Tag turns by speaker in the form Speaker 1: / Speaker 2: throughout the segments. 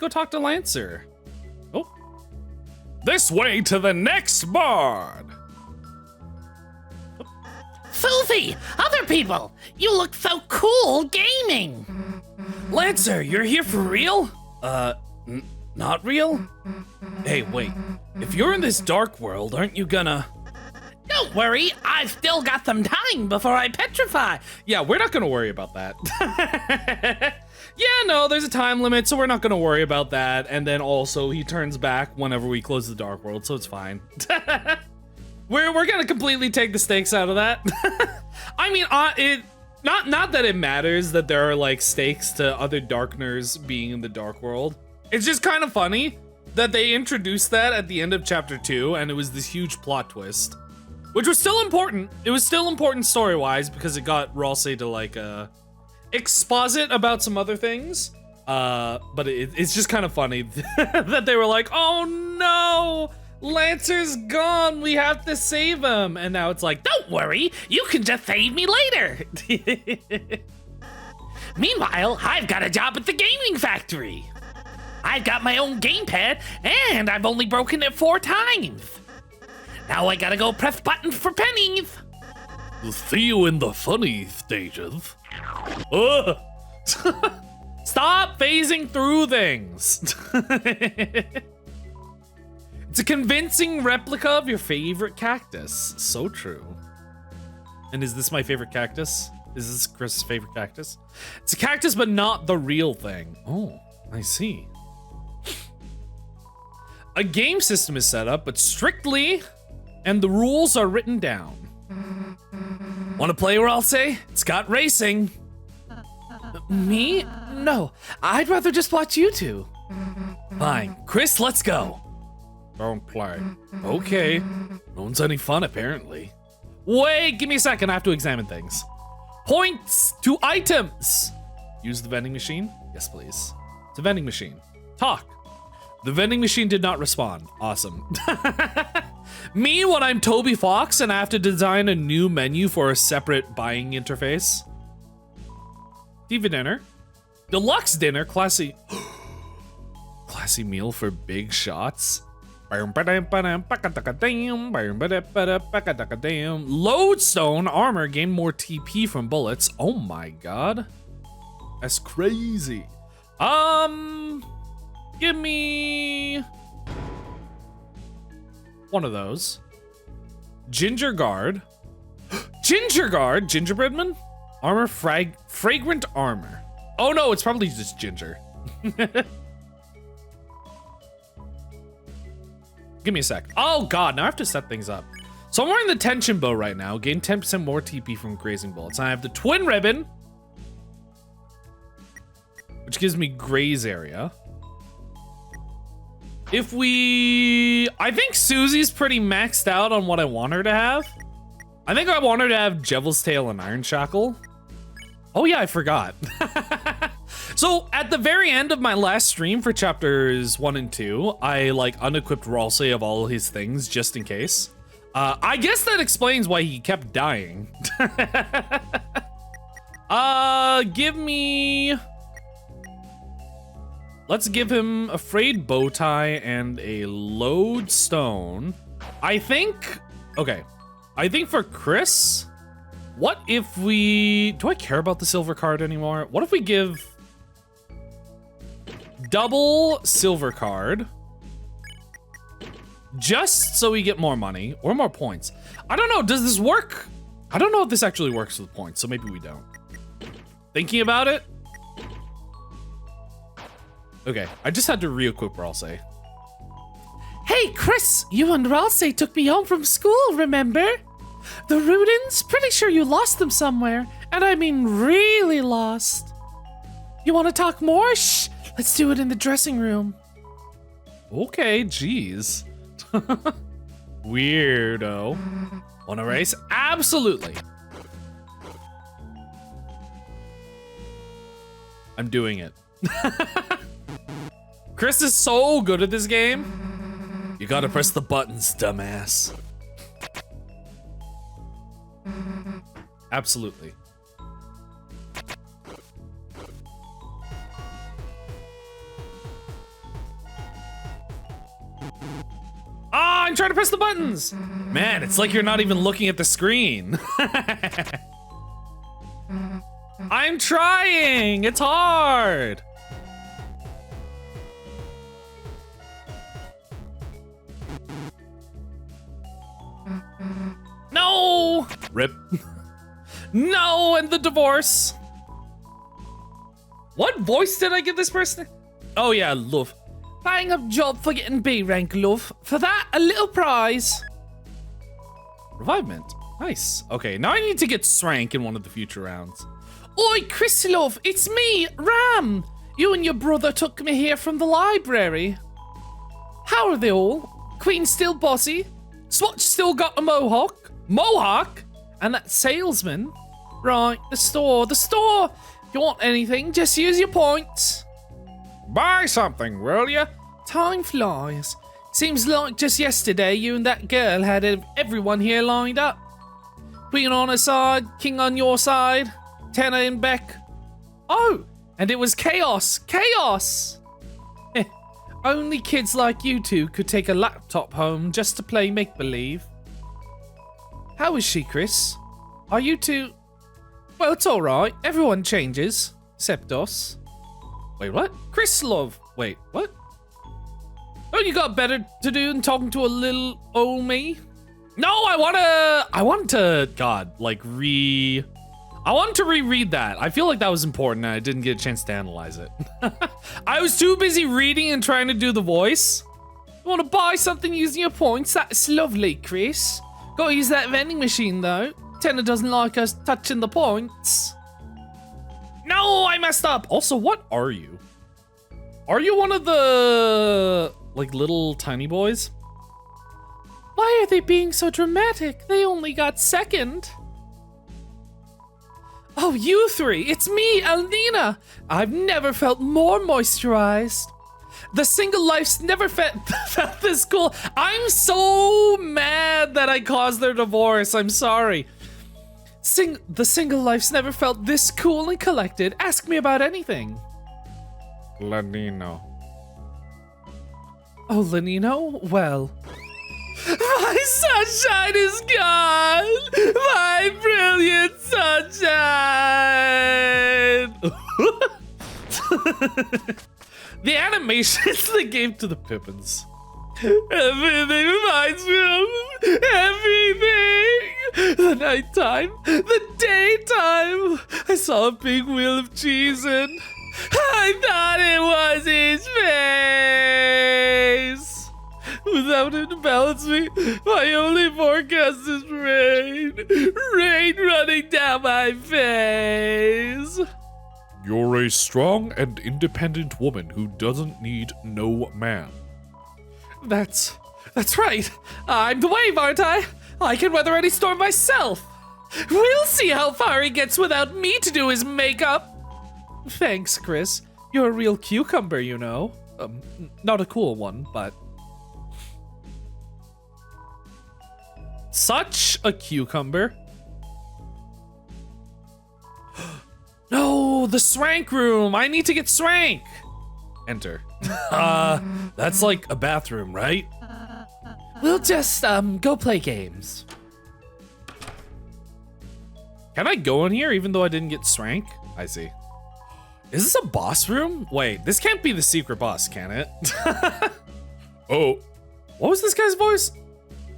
Speaker 1: go talk to Lancer. Oh. This way to the next barn.
Speaker 2: Foofy! Other people! You look so cool gaming!
Speaker 1: Lancer, you're here for real? Not real? Hey, wait. If you're in this dark world, aren't you gonna...
Speaker 2: Don't worry, I've still got some time before I petrify.
Speaker 1: Yeah, we're not gonna worry about that. Yeah, no, there's a time limit, so we're not gonna worry about that. And then also, he turns back whenever we close the dark world, so it's fine. We're gonna completely take the stakes out of that. I mean, not that it matters that there are like stakes to other Darkners being in the dark world. It's just kind of funny that they introduced that at the end of chapter 2, and it was this huge plot twist, which was still important. It was still important story-wise because it got Ralsei to like exposit about some other things. But it's just kind of funny that they were like, "Oh no, Lancer's gone. We have to save him." And now it's like,
Speaker 2: Don't worry, you can just save me later. Meanwhile, I've got a job at the gaming factory. I've got my own gamepad, and I've only broken it 4 times. Now I gotta go press buttons for pennies.
Speaker 1: We'll see you in the funny stages. Stop phasing through things. It's a convincing replica of your favorite cactus. So true. And is this my favorite cactus? Is this Chris's favorite cactus? It's a cactus, but not the real thing. Oh, I see. A game system is set up, but strictly, and the rules are written down. Want to play, Ralsei? It's got racing. Me? No, I'd rather just watch you two. Fine, Chris, let's go. Don't play. Okay. No one's any fun, apparently. Wait, give me a second. I have to examine things. Points to items. Use the vending machine? Yes, please. It's a vending machine. Talk. The vending machine did not respond. Awesome. Me when I'm Toby Fox and I have to design a new menu for a separate buying interface. TV dinner. Deluxe dinner. Classy. Classy meal for big shots. Lodestone armor, gain more TP from bullets. Oh my god. That's crazy. Give me one of those. Ginger guard. Ginger guard, gingerbreadman? Armor, fragrant armor. Oh no, it's probably just ginger. Give me a sec. Oh god, now I have to set things up. So I'm wearing the tension bow right now. Gain 10% more TP from grazing bullets. I have the twin ribbon, which gives me graze area. I think Susie's pretty maxed out on what I want her to have. I think I want her to have Devil's Tail and Iron Shackle. Oh yeah, I forgot. So at the very end of my last stream for chapters 1 and 2, I like unequipped Ralsei of all his things just in case. I guess that explains why he kept dying. Let's give him a frayed bow tie and a lodestone. I think for Chris, what if do I care about the silver card anymore? What if we give double silver card just so we get more money or more points? I don't know, does this work? I don't know if this actually works with points, so maybe we don't. Thinking about it? Okay, I just had to re-equip Ralsei.
Speaker 2: Hey, Chris, you and Ralsei took me home from school, remember? The Rudins? Pretty sure you lost them somewhere. And I mean really lost. You want to talk more? Shh, let's do it in the dressing room.
Speaker 1: Okay, jeez. Weirdo. Wanna race? Absolutely. I'm doing it. Chris is so good at this game. You gotta press the buttons, dumbass. Absolutely. Ah, I'm trying to press the buttons. Man, it's like you're not even looking at the screen. I'm trying. It's hard. No. Rip. No, and the divorce. What voice did I give this person? Oh yeah, love. Bang up job for getting B rank, love. For that, a little prize. Revivement. Nice. Okay, now I need to get Srank in one of the future rounds. Oi, Chris, love. It's me, Ram. You and your brother took me here from the library. How are they all? Queen still bossy? Swatch still got a mohawk? Mohawk? And that salesman? Right, the store. If you want anything, just use your points. Buy something, will ya? Time flies. Seems like just yesterday you and that girl had everyone here lined up. Queen on her side, king on your side, Tenor and Beck. Oh, and it was chaos. Chaos! Only kids like you two could take a laptop home just to play make-believe. How is she, Chris? Are you two... Well, it's alright. Everyone changes. Except us. Wait, what? Chris, love. Wait, what? Oh, you got better to do than talking to a little old me? No, I want to, God, like I wanted to reread that. I feel like that was important and I didn't get a chance to analyze it. I was too busy reading and trying to do the voice. You want to buy something using your points? That's lovely, Chris. Gotta use that vending machine, though. Tenor doesn't like us touching the points. No, I messed up. Also, what are you? Are you one of the, like, little tiny boys? Why are they being so dramatic? They only got second. Oh, you three, it's me, Alnina. I've never felt more moisturized. The single life's never felt this cool. I'm so mad that I caused their divorce. I'm sorry. The single life's never felt this cool and collected. Ask me about anything. Lenino. Oh, Lenino? Well. My sunshine is gone! My brilliant sunshine! The animations they gave to the Pippins. Everything reminds me of everything! The nighttime, the daytime! I saw a big wheel of cheese and I thought it was his face! Without it to balance me, my only forecast is rain. Rain running down my face. You're a strong and independent woman who doesn't need no man. That's right. I'm the wave, aren't I? I can weather any storm myself. We'll see how far he gets without me to do his makeup. Thanks, Chris. You're a real cucumber, you know. Not a cool one, but... Such a cucumber. No, the Srank room. I need to get Srank. Enter. That's like a bathroom, right? We'll just, go play games. Can I go in here even though I didn't get Srank? I see. Is this a boss room? Wait, this can't be the secret boss, can it? Oh. What was this guy's voice?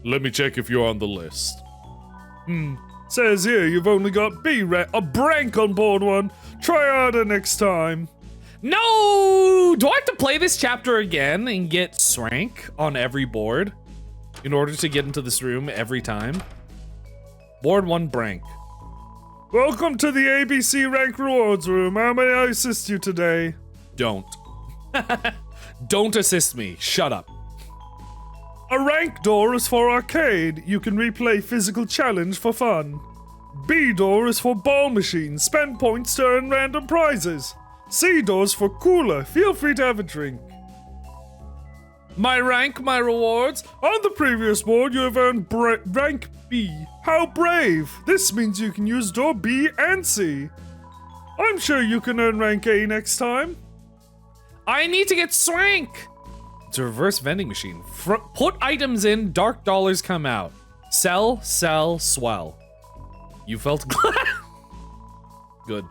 Speaker 1: Let me check if you're on the list. Says here you've only got a Brank on board one. Try harder next time. No! Do I have to play this chapter again and get Srank on every board in order to get into this room every time? Board 1 Brank. Welcome to the ABC Rank Rewards room. How may I assist you today? Don't. Don't assist me. Shut up. A rank door is for arcade. You can replay physical challenge for fun. B door is for ball machines. Spend points to earn random prizes. C door's for cooler. Feel free to have a drink. My rank, my rewards. On the previous board, you have earned rank B. How brave! This means you can use door B and C. I'm sure you can earn rank A next time. I need to get Srank. It's a reverse vending machine. Put items in, dark dollars come out. Sell, sell, swell. You felt glad? Good.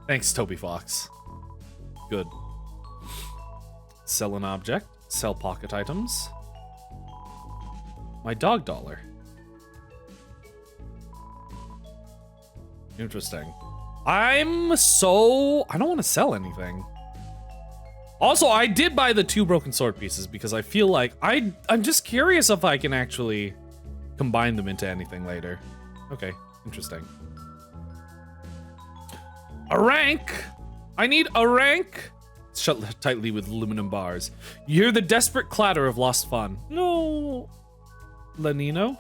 Speaker 1: Thanks, Toby Fox. Good. Sell an object. Sell pocket items. My dog dollar. Interesting. I don't want to sell anything. Also, I did buy the 2 broken sword pieces because I feel like I'm just curious if I can actually combine them into anything later. Okay, interesting. A rank! I need a rank! Shut tightly with aluminum bars. You hear the desperate clatter of lost fun. No. Lenino?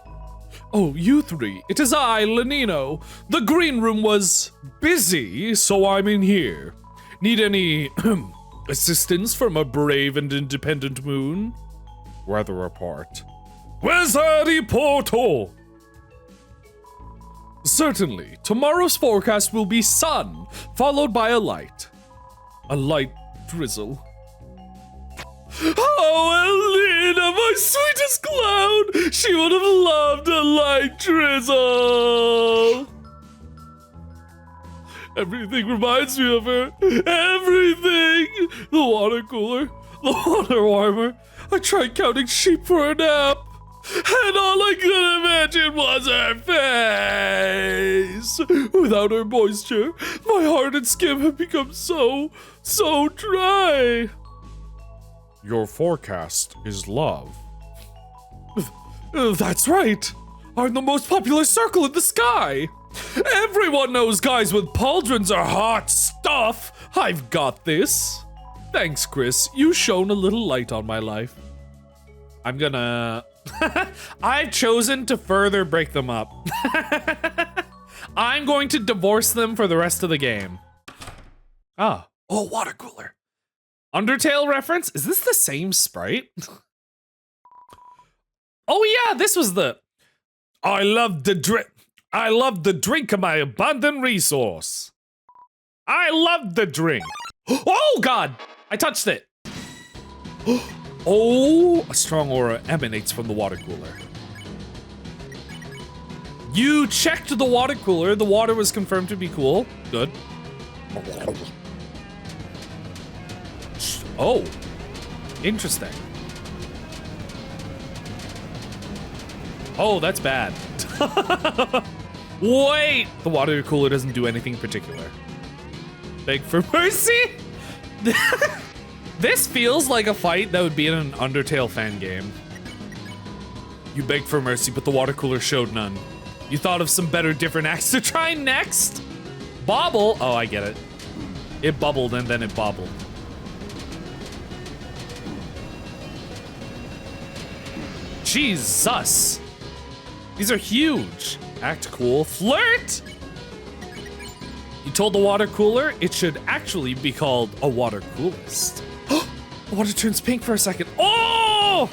Speaker 1: Oh, you 3. It is I, Lenino. The green room was busy, so I'm in here. Need any assistance from a brave and independent moon? Weather report. Weather report! Certainly. Tomorrow's forecast will be sun, followed by a light drizzle. Oh, Elena, my sweetest clown! She would have loved a light drizzle! Everything reminds me of her. Everything! The water cooler, the water warmer. I tried counting sheep for a nap, and all I could imagine was her face. Without her moisture, my heart and skin have become so dry. Your forecast is love. That's right. I'm the most popular circle in the sky. Everyone knows guys with pauldrons are hot stuff. I've got this. Thanks, Chris. You shone a little light on my life. I'm gonna... I've chosen to further break them up. I'm going to divorce them for the rest of the game. Oh, water cooler. Undertale reference? Is this the same sprite? Oh yeah, this was the... I love the drink of my abundant resource. I love the drink. Oh god, I touched it. Oh, a strong aura emanates from the water cooler. You checked the water cooler. The water was confirmed to be cool. Good. Oh, interesting. Oh, that's bad. Wait, the water cooler doesn't do anything particular. Beg for mercy? This feels like a fight that would be in an Undertale fan game. You begged for mercy, but the water cooler showed none. You thought of some better, different acts to try next? Bobble? Oh, I get it. It bubbled and then it bobbled. Jesus! These are huge. Act cool. Flirt! You told the water cooler it should actually be called a water coolest. The water turns pink for a second. Oh!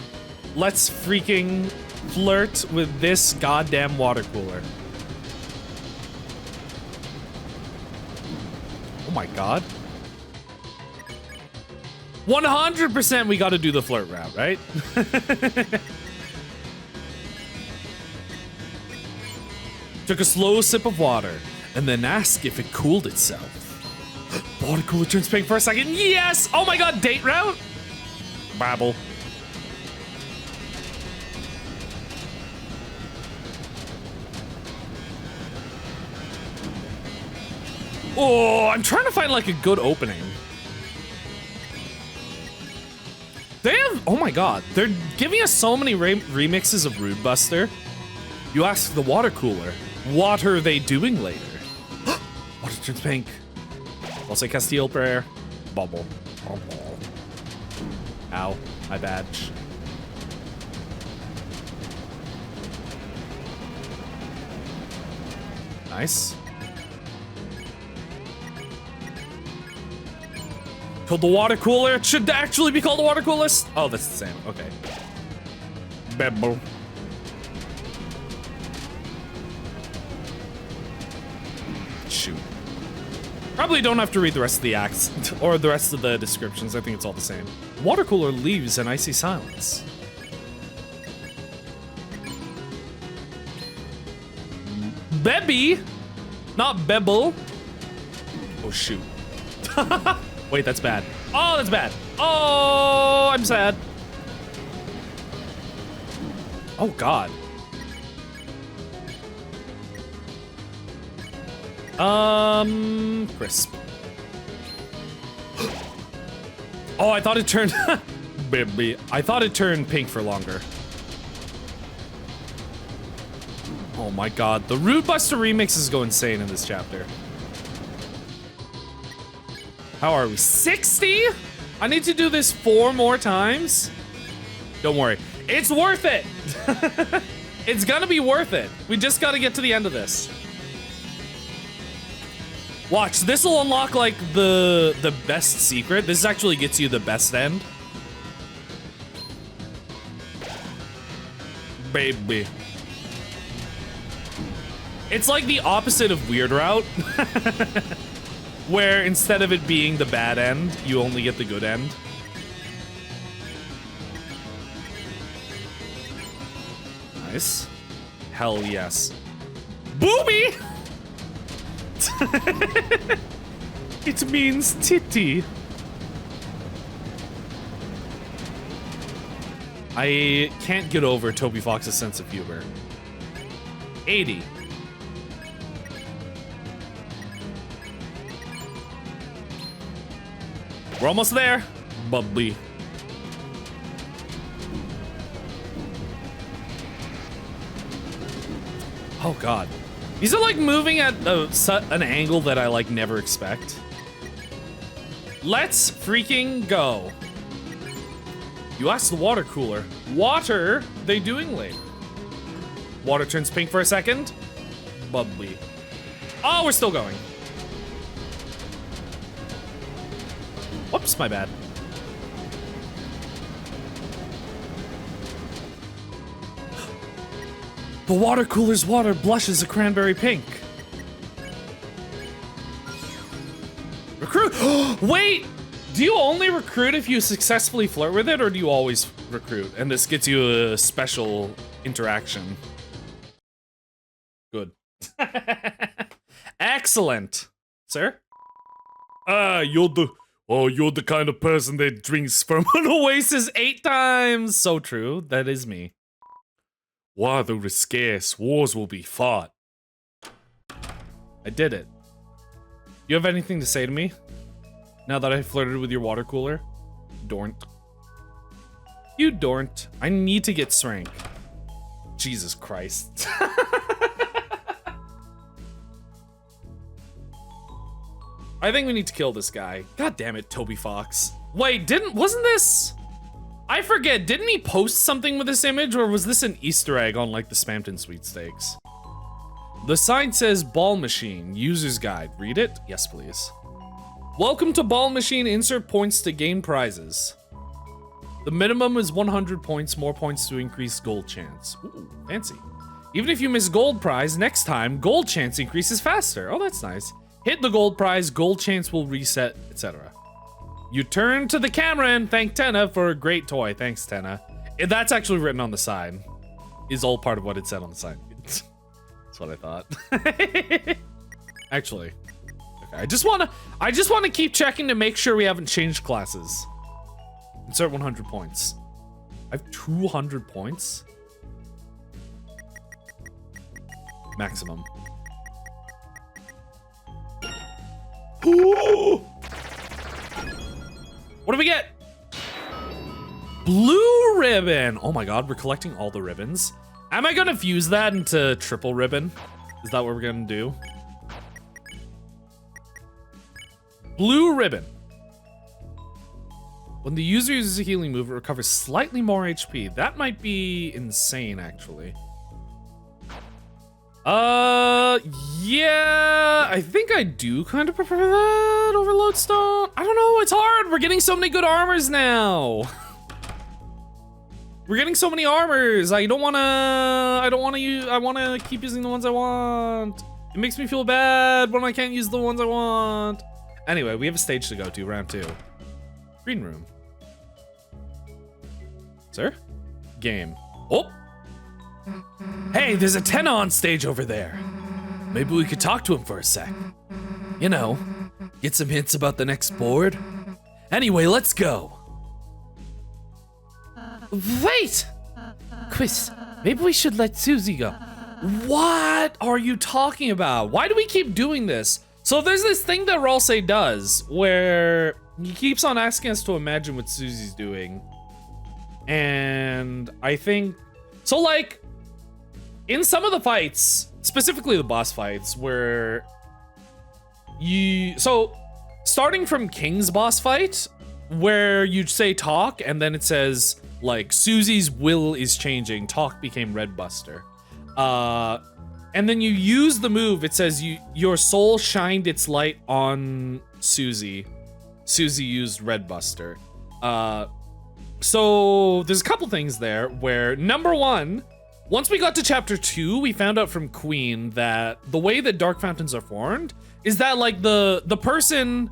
Speaker 1: Let's freaking flirt with this goddamn water cooler. Oh my god. 100% we gotta do the flirt route, right? Took a slow sip of water, and then asked if it cooled itself. The water cooler turns pink for a second. Yes! Oh my god, date route? Babble. Oh, I'm trying to find like a good opening. They have, oh my god, they're giving us so many remixes of Rude Buster. You ask the water cooler, what are they doing later? Water turns pink. I'll say Castile prayer. Bubble. Ow, my badge. Nice. Called the water cooler. It should actually be called the water coolest. Oh, that's the same. Okay. Bebble. Shoot. Probably don't have to read the rest of the acts or the rest of the descriptions. I think it's all the same. Water cooler leaves an icy silence. Bebby, not Bebble. Oh shoot. Wait, that's bad. Oh, that's bad. Oh, I'm sad. Oh God. Crisp. Oh, I thought it turned baby. I thought it turned pink for longer. Oh my God, the Root Buster remixes go insane in this chapter. How are we? 60? I need to do this 4 more times? Don't worry, it's worth it. It's gonna be worth it. We just gotta get to the end of this. Watch, this will unlock like the best secret. This actually gets you the best end. Baby. It's like the opposite of Weird Route. Where instead of it being the bad end, you only get the good end. Nice. Hell yes. Booby! It means titty. I can't get over Toby Fox's sense of humor. 80. We're almost there. Bubbly. Oh God. These are like moving at an angle that I like never expect. Let's freaking go. You asked the water cooler. Water they doing late? Water turns pink for a second. Bubbly. Oh, we're still going. Whoops, my bad. The water cooler's water blushes a cranberry pink. Recruit! Wait! Do you only recruit if you successfully flirt with it, or do you always recruit? And this gets you a special interaction. Good. Excellent. Sir? You're the kind of person that drinks from an oasis 8 times. So true. That is me. While there is scarce, wars will be fought. I did it. You have anything to say to me? Now that I flirted with your water cooler? Dornt. You dornt. I need to get Srank. Jesus Christ. I think we need to kill this guy. God damn it, Toby Fox. Wait, wasn't this? I forget, didn't he post something with this image, or was this an Easter egg on like the Spamton sweepstakes? The sign says Ball Machine, User's Guide. Read it? Yes, please. Welcome to Ball Machine, insert points to gain prizes. The minimum is 100 points, more points to increase gold chance. Ooh, fancy. Even if you miss gold prize, next time, gold chance increases faster. Oh, that's nice. Hit the gold prize, gold chance will reset, etc. You turn to the camera and thank Tenna for a great toy. Thanks, Tenna. That's actually written on the side. Is all part of what it said on the side. That's what I thought. Actually, okay. I just wanna keep checking to make sure we haven't changed classes. Insert 100 points. I have 200 points. Maximum. Ooh. What do we get? Blue ribbon. Oh my God, we're collecting all the ribbons. Am I gonna fuse that into triple ribbon? Is that what we're gonna do? Blue ribbon. When the user uses a healing move, it recovers slightly more HP. That might be insane, actually. Yeah, I think I do kind of prefer that over Lodestone. I don't know, it's hard. We're getting so many good armors now. We're getting so many armors. I wanna keep using the ones I want. It makes me feel bad when I can't use the ones I want. Anyway, we have a stage to go to, round 2. Green room. Sir? Game. Oh! Hey, there's a tenor on stage over there. Maybe we could talk to him for a sec. You know, get some hints about the next board. Anyway, let's go.
Speaker 2: Wait! Chris, maybe we should let Susie go.
Speaker 1: What are you talking about? Why do we keep doing this? So there's this thing that Ralsei does where he keeps on asking us to imagine what Susie's doing. And I think, so like, in some of the fights, specifically the boss fights, where so starting from King's boss fight, where you say talk, and then it says, like, Susie's will is changing, talk became Red Buster. And then you use the move, it says your soul shined its light on Susie. Susie used Red Buster. So there's a couple things there where, number one, once we got to chapter 2, we found out from Queen that the way that dark fountains are formed is that, like, the person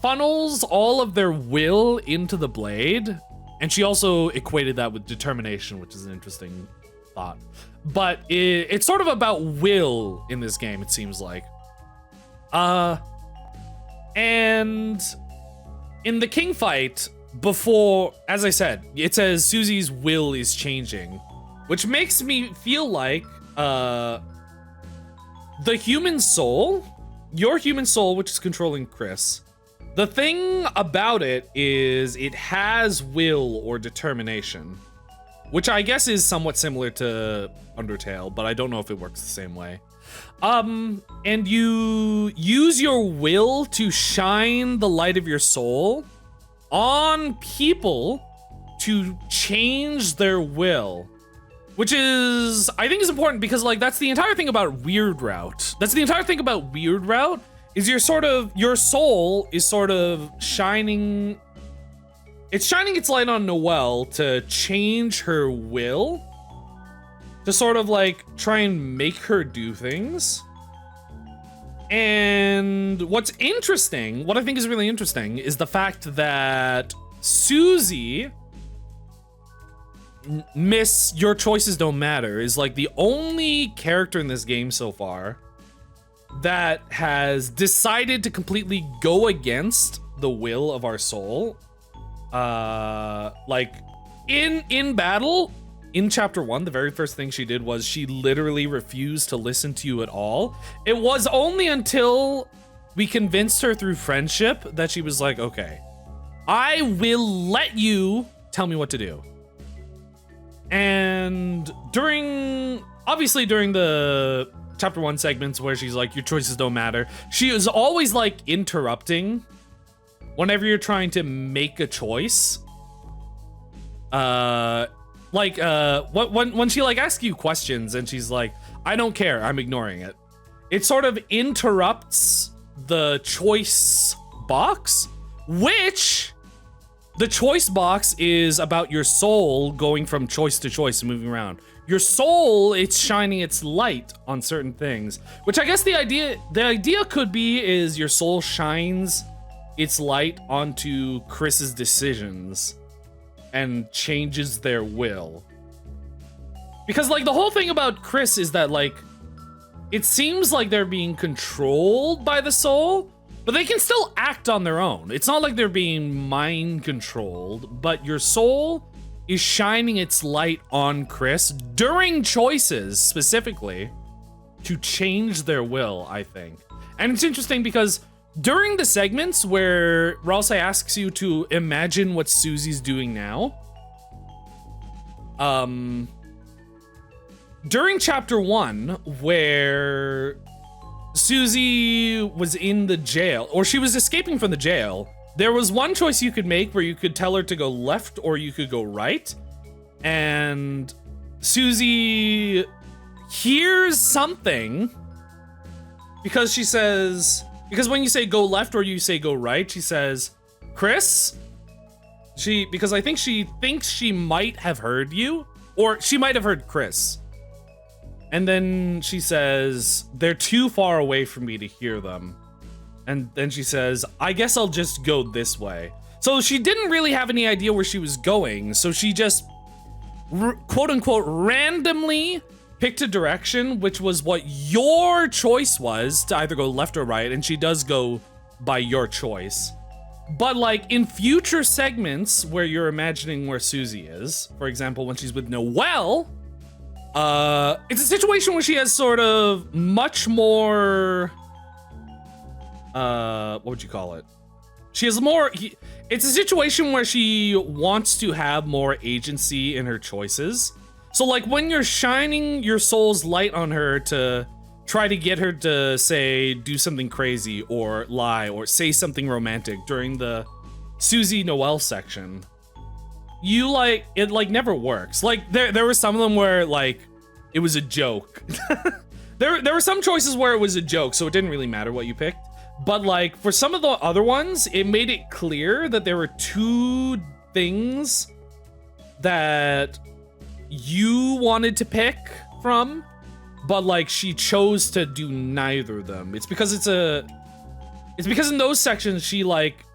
Speaker 1: funnels all of their will into the blade, and she also equated that with determination, which is an interesting thought. But it's sort of about will in this game, it seems like. And in the King fight, before, as I said, it says Susie's will is changing, which makes me feel like the human soul, your human soul, which is controlling Chris, the thing about it is it has will or determination, which I guess is somewhat similar to Undertale, but I don't know if it works the same way. And you use your will to shine the light of your soul on people to change their will, which is, I think, is important because, like, that's the entire thing about Weird Route. That's the entire thing about Weird Route is your soul is sort of shining. It's shining its light on Noelle to change her will, to sort of like try and make her do things. And what's interesting, what I think is really interesting, is the fact that Susie, Miss Your Choices Don't Matter, is like the only character in this game so far that has decided to completely go against the will of our soul. Like in battle, in chapter 1, the very first thing she did was she literally refused to listen to you at all. It was only until we convinced her through friendship that she was like, okay, I will let you tell me what to do. And obviously during the chapter 1 segments where she's like, your choices don't matter, she is always like interrupting whenever you're trying to make a choice. When she like asks you questions and she's like, I don't care, I'm ignoring it. It sort of interrupts the choice box, which the choice box is about your soul going from choice to choice and moving around. Your soul, it's shining its light on certain things, which I guess the idea could be is your soul shines its light onto Chris's decisions and changes their will. Because, like, the whole thing about Chris is that, like, it seems like they're being controlled by the soul, but they can still act on their own. It's not like they're being mind controlled, but your soul is shining its light on Chris during choices specifically to change their will, I think. And it's interesting because during the segments where Ralsei asks you to imagine what Susie's doing now, during chapter 1, where Susie was in the jail, or she was escaping from the jail, there was one choice you could make where you could tell her to go left or you could go right. And Susie hears something because she says, because when you say go left or you say go right, she says, Chris? Because I think she thinks she might have heard you, or she might have heard Chris. And then she says, they're too far away for me to hear them. And then she says, I guess I'll just go this way. So she didn't really have any idea where she was going. So she just, quote unquote, randomly picked a direction, which was what your choice was, to either go left or right. And she does go by your choice. But like in future segments where you're imagining where Susie is, for example, when she's with Noelle, it's a situation where she has sort of much more, what would you call it? She has more, it's a situation where she wants to have more agency in her choices. So like when you're shining your soul's light on her to try to get her to say, do something crazy or lie or say something romantic during the Susie Noelle section, you like, it like never works. Like there were some of them where like it was a joke. there were some choices where it was a joke, so it didn't really matter what you picked. But like for some of the other ones, it made it clear that there were two things that you wanted to pick from, but like she chose to do neither of them. It's because in those sections she like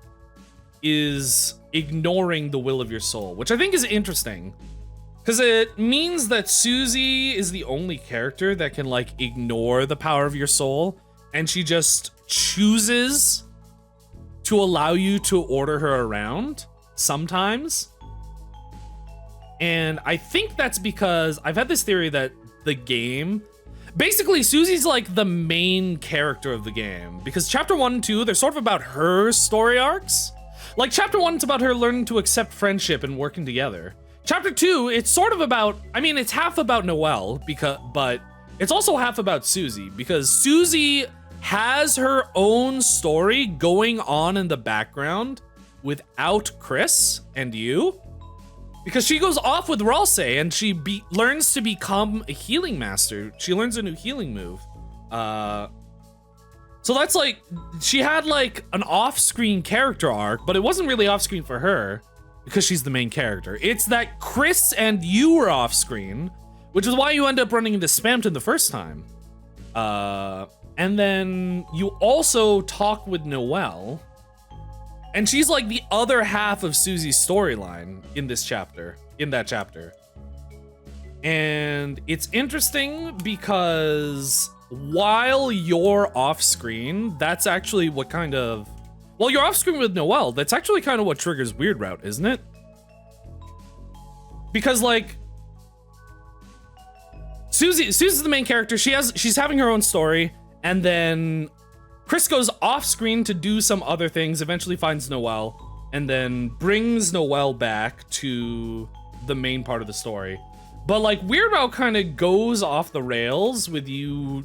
Speaker 1: is ignoring the will of your soul, which I think is interesting. Because it means that Susie is the only character that can like ignore the power of your soul, and she just chooses to allow you to order her around sometimes. And I think that's because I've had this theory that the game, basically Susie's like the main character of the game, because chapter 1 and 2, they're sort of about her story arcs. Like chapter 1, it's about her learning to accept friendship and working together. Chapter 2, it's sort of about, I mean, it's half about Noelle, but it's also half about Susie, because Susie has her own story going on in the background without Chris and you, because she goes off with Ralsei and she learns to become a healing master. She learns a new healing move. So that's like, she had like an off-screen character arc, but it wasn't really off-screen for her because she's the main character. It's that Chris and you were off-screen, which is why you end up running into Spamton the first time. And then you also talk with Noelle, and she's like the other half of Susie's storyline in that chapter. And it's interesting because while you're off screen, that's actually what kind of, well, you're off screen with Noelle, that's actually kind of what triggers Weird Route, isn't it? Because like, Susie's the main character, she's having her own story, and then Chris goes off screen to do some other things, eventually finds Noelle, and then brings Noelle back to the main part of the story. But like Weird Route kind of goes off the rails with you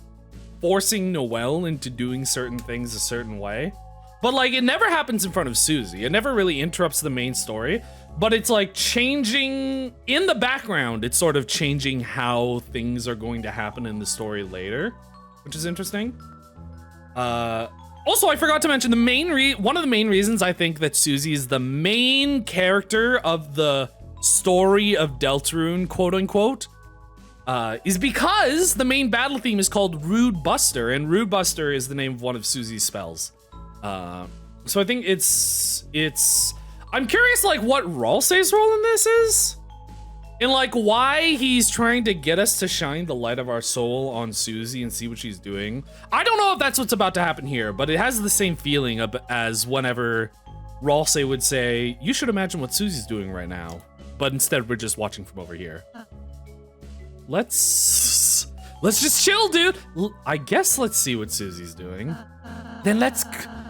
Speaker 1: forcing Noelle into doing certain things a certain way. But like it never happens in front of Susie. It never really interrupts the main story, but it's like changing in the background. It's sort of changing how things are going to happen in the story later, which is interesting. Also, I forgot to mention one of the main reasons I think that Susie is the main character of the story of Deltarune, quote unquote, is because the main battle theme is called Rude Buster, and Rude Buster is the name of one of Susie's spells. So I think I'm curious like what Ralsei's role in this is, and like why he's trying to get us to shine the light of our soul on Susie and see what she's doing. I don't know if that's what's about to happen here, but it has the same feeling as whenever Ralsei would say, you should imagine what Susie's doing right now, but instead we're just watching from over here. Let's just chill, dude. I guess let's see what Susie's doing. Then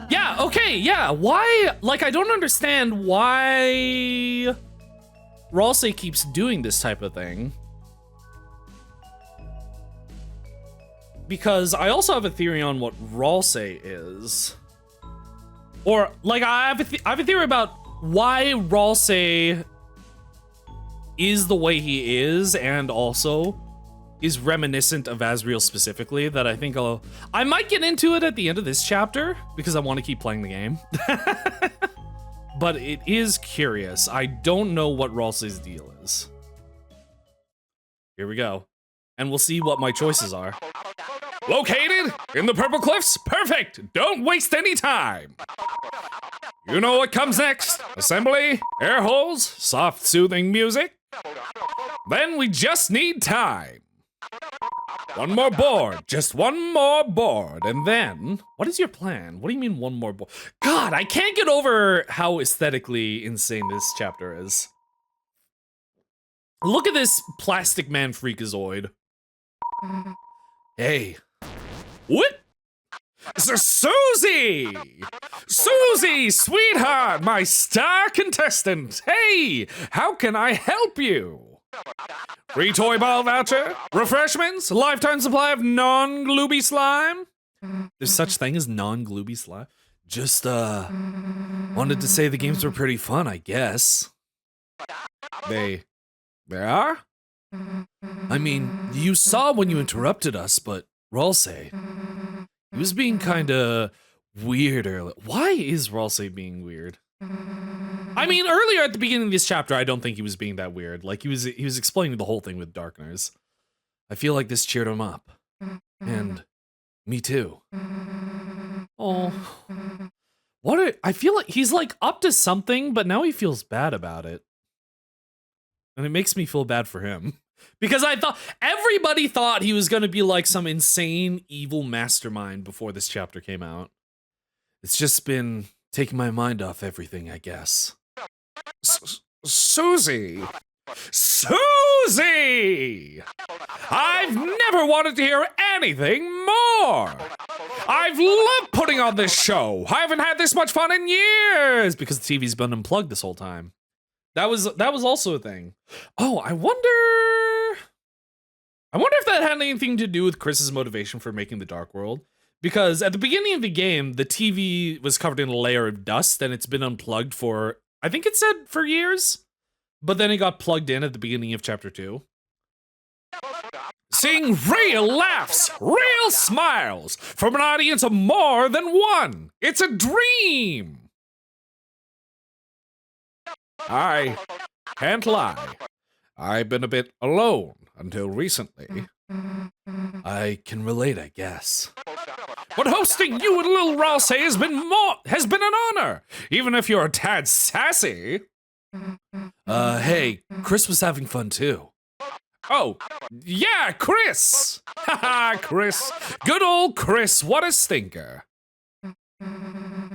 Speaker 1: yeah, okay, yeah. Why, like, I don't understand why Ralsei keeps doing this type of thing. Because I also have a theory on what Ralsei is. Or, like, I have a theory about why Ralsei is the way he is, and also is reminiscent of Asriel specifically, that I think I might get into it at the end of this chapter, because I want to keep playing the game. But it is curious. I don't know what Ralsei's deal is. Here we go. and we'll see what my choices are. Located in the Purple Cliffs? Perfect! Don't waste any time! You know what comes next? Assembly, air holes, soft soothing music. Then we just need time. One more board, just one more board, and then... What is your plan? What do you mean one more board? God, I can't get over how aesthetically insane this chapter is. Look at this plastic man freakazoid. Hey. What? Sir Susie! Susie, sweetheart, my star contestant. Hey, how can I help you? Free toy ball voucher? Refreshments? Lifetime supply of non-glooby slime? There's such thing as non-glooby slime? Just, wanted to say the games were pretty fun, I guess. They are? I mean, you saw when you interrupted us, but Ralsei, he was being kinda weird earlier. Why is Ralsei being weird? I mean, earlier at the beginning of this chapter, I don't think he was being that weird. Like, he was explaining the whole thing with Darkners. I feel like this cheered him up. And me too. Oh. I feel like he's like up to something, but now he feels bad about it. And it makes me feel bad for him. Because everybody thought he was gonna be like some insane evil mastermind before this chapter came out. It's just been taking my mind off everything, I guess. Susie! Susie! I've never wanted to hear anything more! I've loved putting on this show! I haven't had this much fun in years! Because the TV's been unplugged this whole time. That was also a thing. Oh, I wonder if that had anything to do with Chris's motivation for making the Dark World. Because at the beginning of the game, the TV was covered in a layer of dust and it's been unplugged for, I think it said for years. But then it got plugged in at the beginning of chapter 2. Seeing real laughs, real smiles from an audience of more than one. It's a dream. I can't lie. I've been a bit alone until recently. I can relate, I guess. But hosting you and Lil Ralsei has been an honor, even if you're a tad sassy. Hey, Chris was having fun too. Oh, yeah, Chris! Haha, Chris. Good old Chris, what a stinker.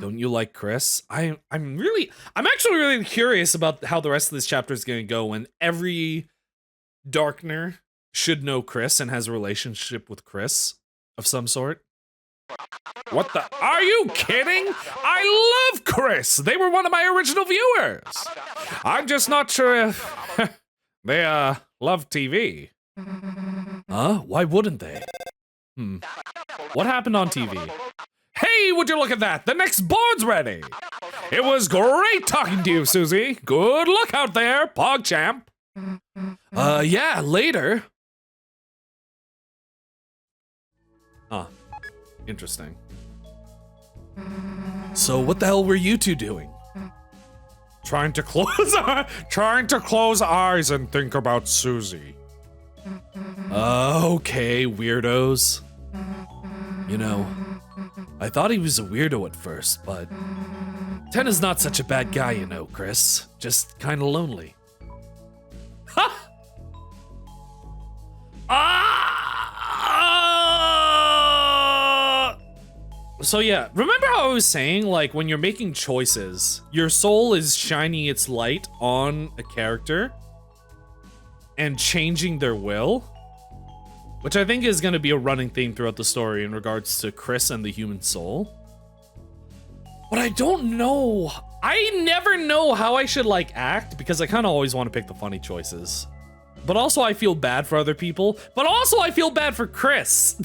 Speaker 1: Don't you like Chris? I'm actually really curious about how the rest of this chapter is going to go when every Darkner should know Chris and has a relationship with Chris of some sort. What the? Are you kidding? I love Chris! They were one of my original viewers! I'm just not sure if they, love TV. Huh? Why wouldn't they? What happened on TV? Hey, would you look at that? The next board's ready! It was great talking to you, Susie. Good luck out there, PogChamp. Yeah, later. Huh. Interesting. So what the hell were you two doing? Trying to close eyes and think about Susie. Okay, weirdos. You know, I thought he was a weirdo at first, but Tenna's not such a bad guy, you know, Chris. Just kinda lonely. Ha! So yeah, remember how I was saying, like, when you're making choices, your soul is shining its light on a character and changing their will? Which I think is gonna be a running theme throughout the story in regards to Chris and the human soul. But I don't know. I never know how I should, like, act, because I kinda always want to pick the funny choices. But also I feel bad for other people, but also I feel bad for Chris.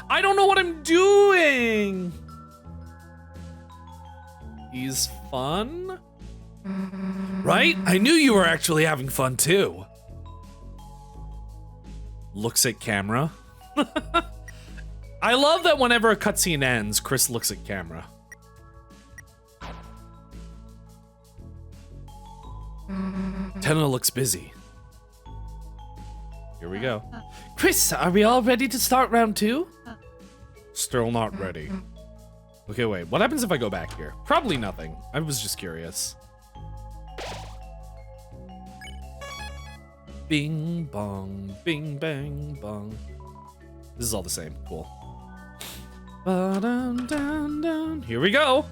Speaker 1: I don't know what I'm doing. He's fun? Right? I knew you were actually having fun too. Looks at camera. I love that whenever a cutscene ends, Chris looks at camera. Tenna looks busy. You're Here we go.
Speaker 2: Chris, are we all ready to start round 2?
Speaker 1: Still not ready. Okay, wait. What happens if I go back here? Probably nothing. I was just curious. Bing bong, bing bang bong. This is all the same. Cool. Ba-dum-dum-dum. Here we go.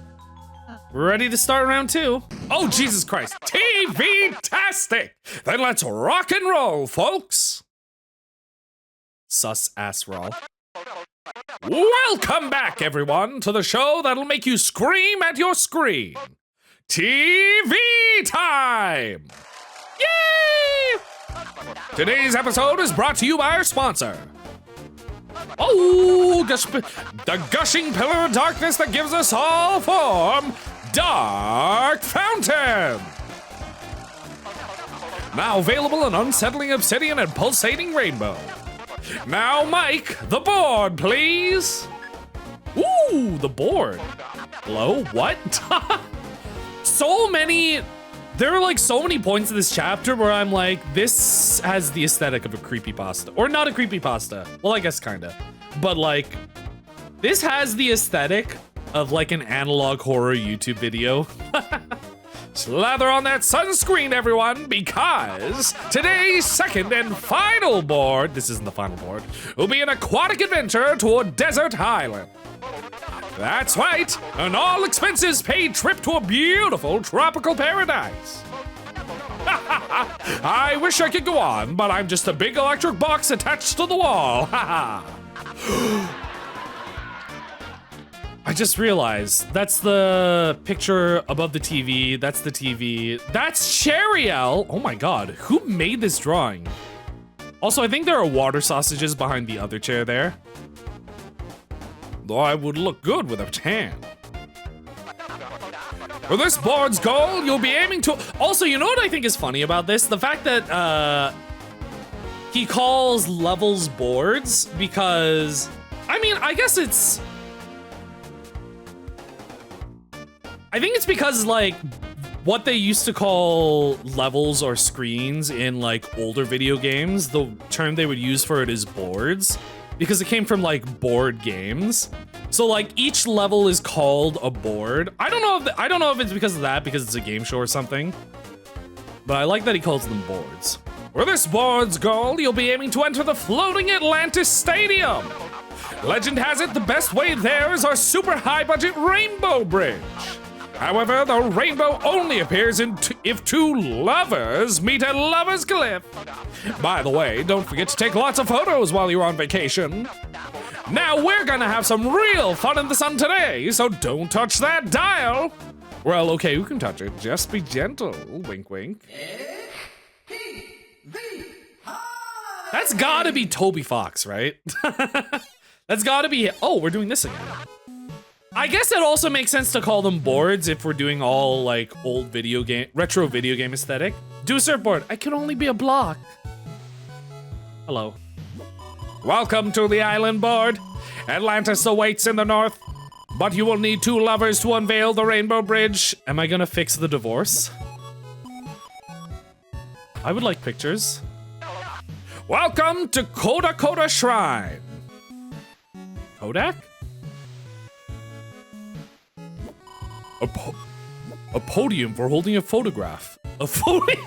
Speaker 1: We're ready to start round 2. Oh, Jesus Christ. TV-tastic. Then let's rock and roll, folks. Sus ass roll. Welcome back, everyone, to the show that'll make you scream at your screen. TV time! Yay! Today's episode is brought to you by our sponsor. Oh, the gushing pillar of darkness that gives us all form, Dark Fountain. Now available in unsettling obsidian and pulsating rainbow. Now, Mike, the board, please. Ooh, the board. Hello, what? So many, there are like so many points in this chapter where I'm like, this has the aesthetic of a creepypasta. Or not a creepypasta. Well, I guess kinda. But like, this has the aesthetic of like an analog horror YouTube video. Slather on that sunscreen, everyone, because today's second and final board, this isn't the final board, will be an aquatic adventure to a desert island. That's right, an all expenses paid trip to a beautiful tropical paradise. I wish I could go on, but I'm just a big electric box attached to the wall. I just realized that's the picture above the TV. That's the TV. That's Cheriel. Oh my God, who made this drawing? Also, I think there are water sausages behind the other chair there. Though I would look good with a tan. For this board's goal, you'll be aiming to... Also, you know what I think is funny about this? The fact that he calls levels boards because... I mean, I guess it's... I think it's because, like, what they used to call levels or screens in, like, older video games, the term they would use for it is boards, because it came from, like, board games. So, like, each level is called a board. I don't know if it's because of that, because it's a game show or something, but I like that he calls them boards. For this board's goal, you'll be aiming to enter the floating Atlantis Stadium. Legend has it the best way there is our super high-budget Rainbow Bridge. However, the rainbow only appears if two lovers meet at Lover's Cliff. By the way, don't forget to take lots of photos while you're on vacation. Now we're gonna have some real fun in the sun today, so don't touch that dial. Well, okay, you can touch it, just be gentle. Wink, wink. That's gotta be Toby Fox, right? That's gotta be, oh, we're doing this again. I guess it also makes sense to call them boards if we're doing all like old retro video game aesthetic. Do a surfboard. I can only be a block. Hello. Welcome to the island board. Atlantis awaits in the north, but you will need two lovers to unveil the Rainbow Bridge. Am I gonna fix the divorce? I would like pictures. Welcome to Koda Shrine. Kodak? A podium for holding a photograph. A podium?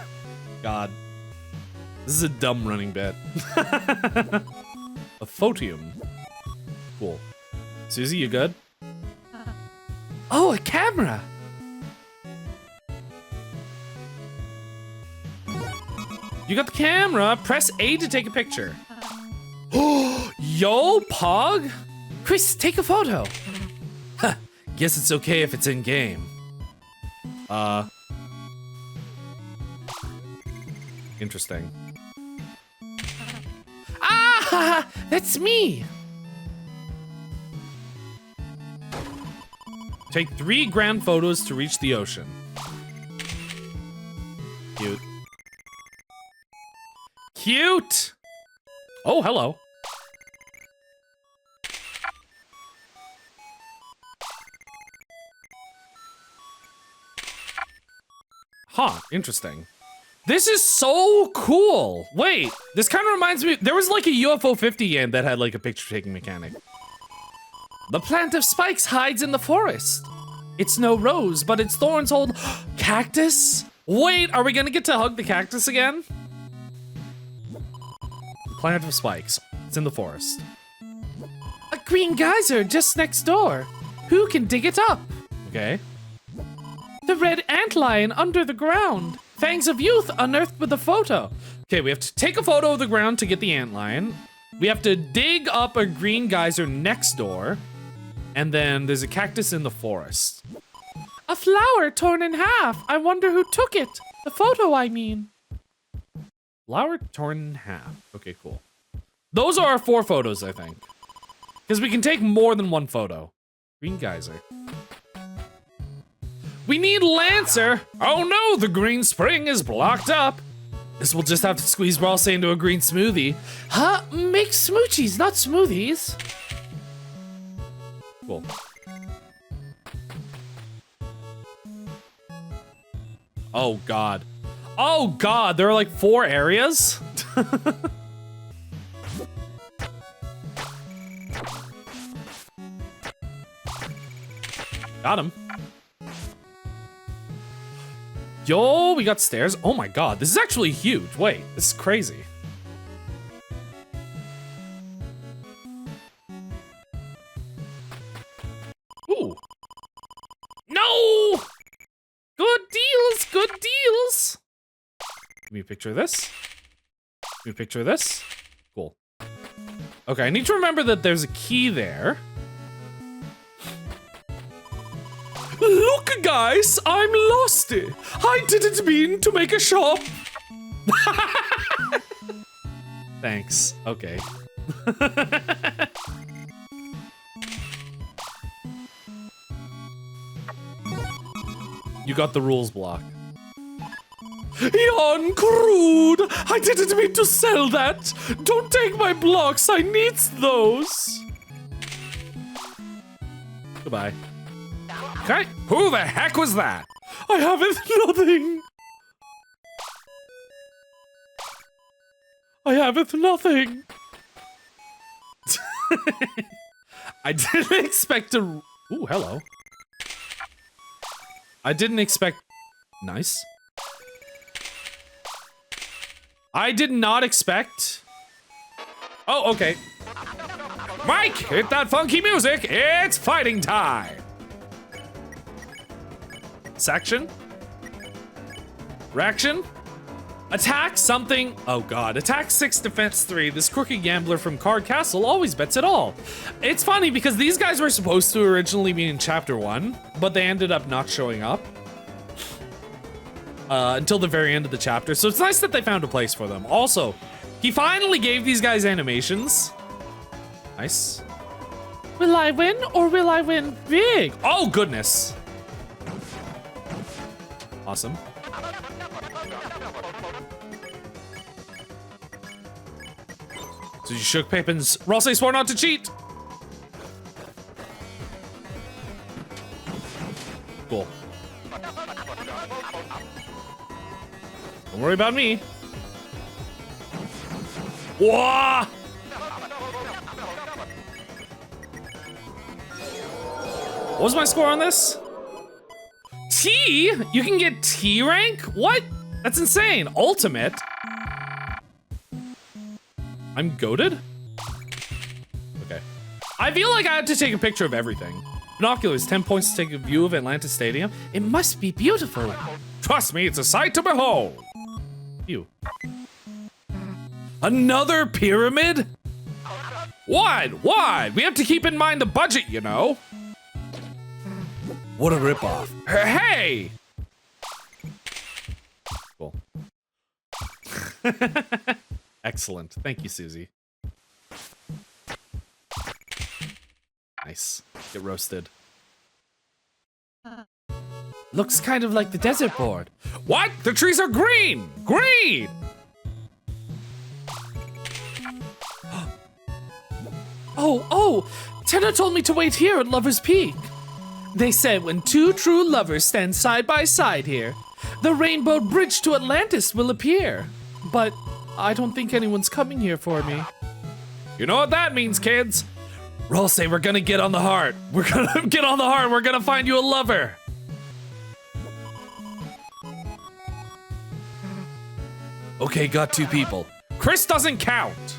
Speaker 1: God. This is a dumb running bit. A photium. Cool. Susie, you good?
Speaker 2: Oh, a camera!
Speaker 1: You got the camera. Press A to take a picture. Yo, Pog?
Speaker 2: Chris, take a photo.
Speaker 1: Huh. Guess it's okay if it's in game. Interesting.
Speaker 2: Ah, that's me.
Speaker 1: Take 3 grand photos to reach the ocean. Cute. Cute! Oh, hello. Huh, interesting. This is so cool. Wait, this kind of reminds me, there was like a UFO 50 game that had like a picture taking mechanic.
Speaker 2: The plant of spikes hides in the forest. It's no rose, but its thorns hold cactus.
Speaker 1: Wait, are we gonna get to hug the cactus again? Plant of spikes, it's in the forest.
Speaker 2: A green geyser just next door. Who can dig it up?
Speaker 1: Okay.
Speaker 2: The red antlion under the ground. Fangs of youth unearthed with a photo.
Speaker 1: Okay, we have to take a photo of the ground to get the antlion. We have to dig up a green geyser next door. And then there's a cactus in the forest.
Speaker 2: A flower torn in half. I wonder who took it. The photo, I mean.
Speaker 1: Flower torn in half. Okay, cool. Those are our 4 photos, I think. Because we can take more than 1 photo. Green geyser. We need Lancer! Oh no, the green spring is blocked up. This will just have to squeeze Ralsei into a green smoothie.
Speaker 2: Huh? Make smoochies, not smoothies.
Speaker 1: Cool. Oh god. Oh god, there are like 4 areas? Got him. Yo, we got stairs. Oh my god, this is actually huge. Wait, this is crazy. Ooh. No! Good deals, good deals. Give me a picture of this. Give me a picture of this. Cool. Okay, I need to remember that there's a key there. Look, guys, I'm lost. I didn't mean to make a shop. Thanks. Okay. You got the rules block. Yon crude! I didn't mean to sell that! Don't take my blocks, I need those! Goodbye. Okay, who the heck was that? I haven't nothing! I haven't nothing! I didn't expect to... Ooh, hello. I didn't expect... Nice. I did not expect... Oh, okay. Mike, hit that funky music. It's fighting time. Section. Reaction. Attack something. Oh god. Attack 6, defense 3. This crooked gambler from Card Castle always bets it all. It's funny because these guys were supposed to originally be in chapter 1, but they ended up not showing up. Until the very end of the chapter. So it's nice that they found a place for them. Also, he finally gave these guys animations. Nice.
Speaker 2: Will I win or will I win big?
Speaker 1: Oh, goodness. Awesome. So you shook Pippin's Ralsei swore not to cheat. Cool. Don't worry about me. Whoa! What was my score on this? T? You can get T rank? What? That's insane. Ultimate? I'm goated? Okay. I feel like I had to take a picture of everything. Binoculars, 10 points to take a view of Atlantis Stadium.
Speaker 2: It must be beautiful.
Speaker 1: Trust me, it's a sight to behold. Ew. Another pyramid? What? What? We have to keep in mind the budget, you know. What a ripoff. Hey! Cool. Excellent. Thank you, Susie. Nice. Get roasted.
Speaker 2: Looks kind of like the desert board.
Speaker 1: What? The trees are green! Green!
Speaker 2: Oh! Tenna told me to wait here at Lover's Peak. They said when 2 true lovers stand side by side here, The rainbow bridge to Atlantis will appear. But I don't think anyone's coming here for me.
Speaker 1: You know what that means, kids? Ralsei, we're gonna get on the heart. We're gonna get on the heart. We're gonna find you a lover. Okay, got 2 people. Chris doesn't count.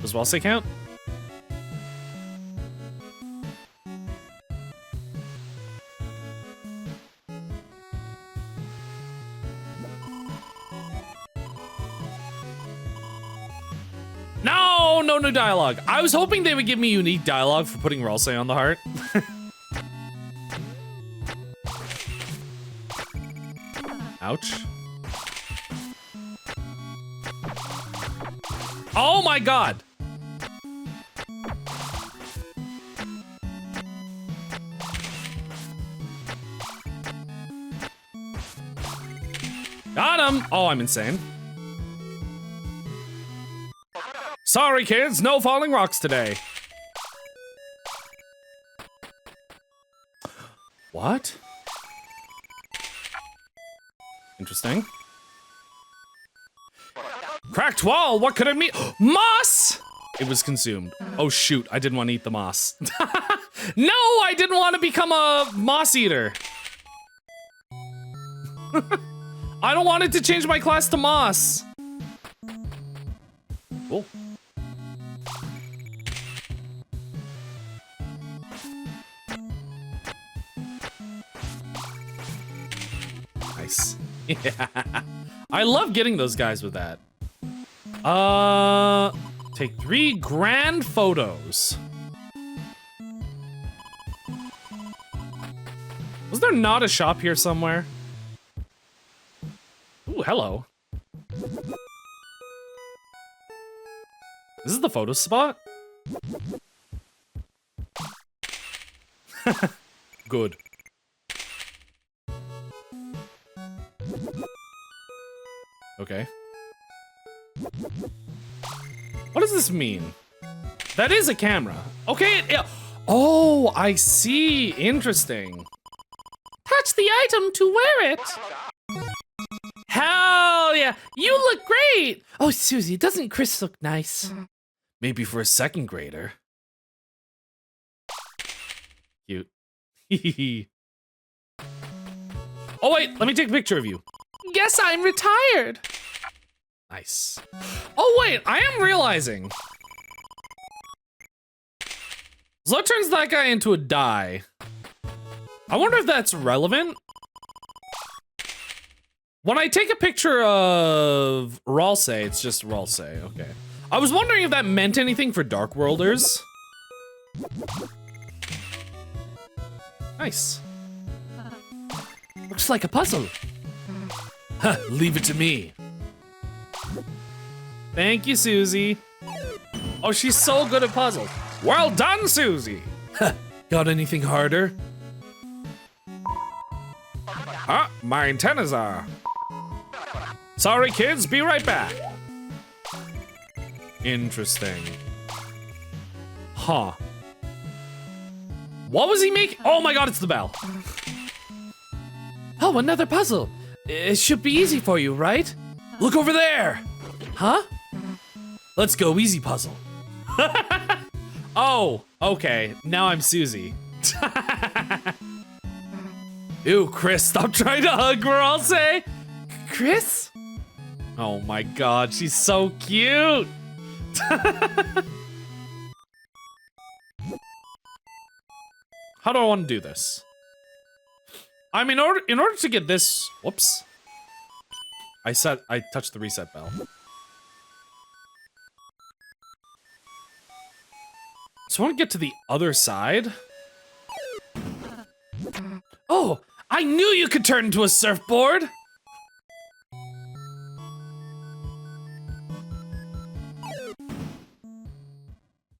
Speaker 1: Does Ralsei count? No, no new dialogue. I was hoping they would give me unique dialogue for putting Ralsei on the heart. Ouch. Oh my god. Got him. Oh, I'm insane. Sorry, kids, no falling rocks today. What? Interesting. Cracked wall, what could it mean? Moss! It was consumed. Oh shoot, I didn't want to eat the moss. No, I didn't want to become a moss eater. I don't want it to change my class to moss. Cool. Nice. Yeah. I love getting those guys with that. Take 3 grand photos. Was there not a shop here somewhere? Ooh, hello. This is the photo spot? Good. Okay. What does this mean? That is a camera. Okay, oh, I see. Interesting.
Speaker 2: Touch the item to wear it. Hell yeah, you look great. Oh, Susie, doesn't Chris look nice?
Speaker 1: Maybe for a 2nd grader. Cute. Oh wait, let me take a picture of you.
Speaker 2: Guess I'm retired.
Speaker 1: Nice. Oh wait, I am realizing. Zlo turns that guy into a die. I wonder if that's relevant. When I take a picture of Ralsei, it's just Ralsei, okay. I was wondering if that meant anything for Dark Worlders. Nice.
Speaker 2: Looks like a puzzle.
Speaker 1: Huh, leave it to me. Thank you, Susie. Oh, she's so good at puzzles. Well done, Susie. Got anything harder? Ah, my antennas are. Sorry, kids, be right back. Interesting. Huh. What was he making? Oh my god, it's the bell.
Speaker 2: Oh, another puzzle. It should be easy for you, right?
Speaker 1: Look over there.
Speaker 2: Huh?
Speaker 1: Let's go, easy puzzle. Oh, okay. Now I'm Susie. Ew, Chris, stop trying to hug Ralsei.
Speaker 2: Chris?
Speaker 1: Oh my god, she's so cute. How do I want to do this? I mean, in order to get this, whoops. I touched the reset bell. So I want to get to the other side. Oh, I knew you could turn into a surfboard.